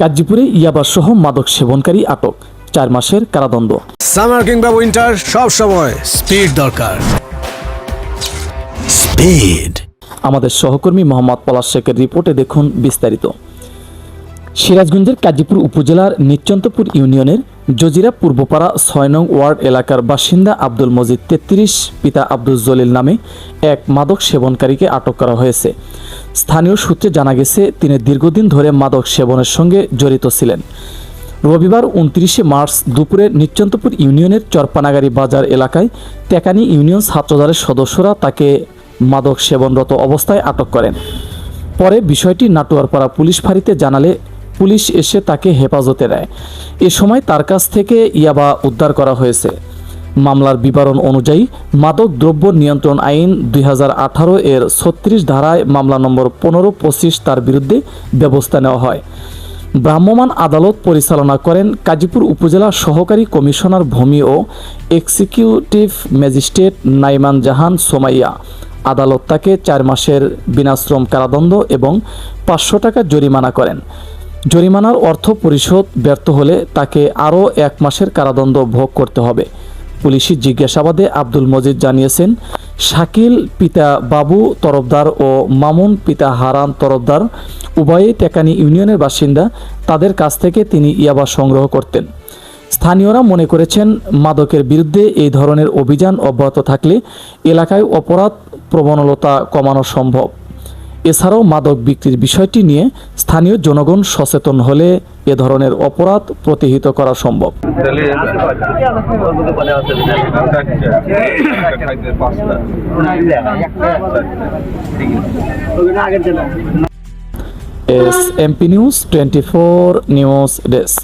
গাজীপুরে ইয়াবা সহ মাদক সেবনকারী আটক, 4 মাসের কারাদণ্ড। সামার কিংবা উইন্টার সব সময় স্পিড দরকার। স্পিড। আমাদের সহকর্মী মোহাম্মদ পলাশ শেখের রিপোর্টে দেখুন বিস্তারিত। সিরাজগঞ্জের কাজীপুর উপজেলার নিশ্চন্তপুর ইউনিয়নের জজিরা পূর্বপাড়া 6 নং ওয়ার্ড এলাকার বাসিন্দা আব্দুল মজিদ 33 পিতা আব্দুল জলিল নামে এক মাদক সেবনকারীকে আটক করা হয়েছে। স্থানীয় সূত্রে জানা গেছে তিনি দীর্ঘদিন ধরে মাদক সেবনের সঙ্গে জড়িত ছিলেন। রবিবার 29 মার্চ দুপুরে নিশ্চন্তপুর ইউনিয়নের চরপানাগাড়ি বাজার এলাকায় টেকানি ইউনিয়ন ছাত্রদলের সদস্যরা তাকে মাদক সেবনরত অবস্থায় আটক করেন। পরে বিষয়টি নাটোয়ারপাড়া পুলিশ ফাঁড়িতে জানালে পুলিশ এসে তাকে হেফাজতে নেয়। এ সময় তার কাছ থেকে ইয়াবা উদ্ধার করা হয়েছে। মামলার বিবরণ অনুযায়ী মাদক দ্রব্য নিয়ন্ত্রণ আইন 2018 এর 36 ধারায় মামলা নম্বর 1525 তার বিরুদ্ধে ব্যবস্থা নেওয়া হয়। ভ্রাম্যমাণ আদালত পরিচালনা করেন গাজীপুর উপজেলা সহকারী কমিশনার ভূমি ও এক্সিকিউটিভ ম্যাজিস্ট্রেট নাইমান জাহান সোমাইয়া। আদালত তাকে 4 মাসের বিনাশ্রম কারাদণ্ড এবং 500 টাকা জরিমানা করেন। জরিমানার অর্থ পরিশোধ ব্যর্থ হলে তাকে আরও 1 মাসের কারাদণ্ড ভোগ করতে হবে। পুলিশি জিজ্ঞাসাবাদে আব্দুল মজিদ জানিয়েছেন, শাকিল পিতা বাবু তরফদার ও মামুন পিতা হারান তরফদার উভয়ই টেকানি ইউনিয়নের বাসিন্দা। তাদের কাছ থেকে তিনি ইয়াবা সংগ্রহ করতেন। স্থানীয়রা মনে করেছেন মাদকের বিরুদ্ধে এই ধরনের অভিযান অব্যাহত থাকলে এলাকায় অপরাধ প্রবণতা কমানো সম্ভব। এছাড়াও মাদক বিক্রির বিষয়টি নিয়ে স্থানীয় জনগণ সচেতন হলে এ ধরনের অপরাধ প্রতিহত করা সম্ভব। SMP news 24 news desk.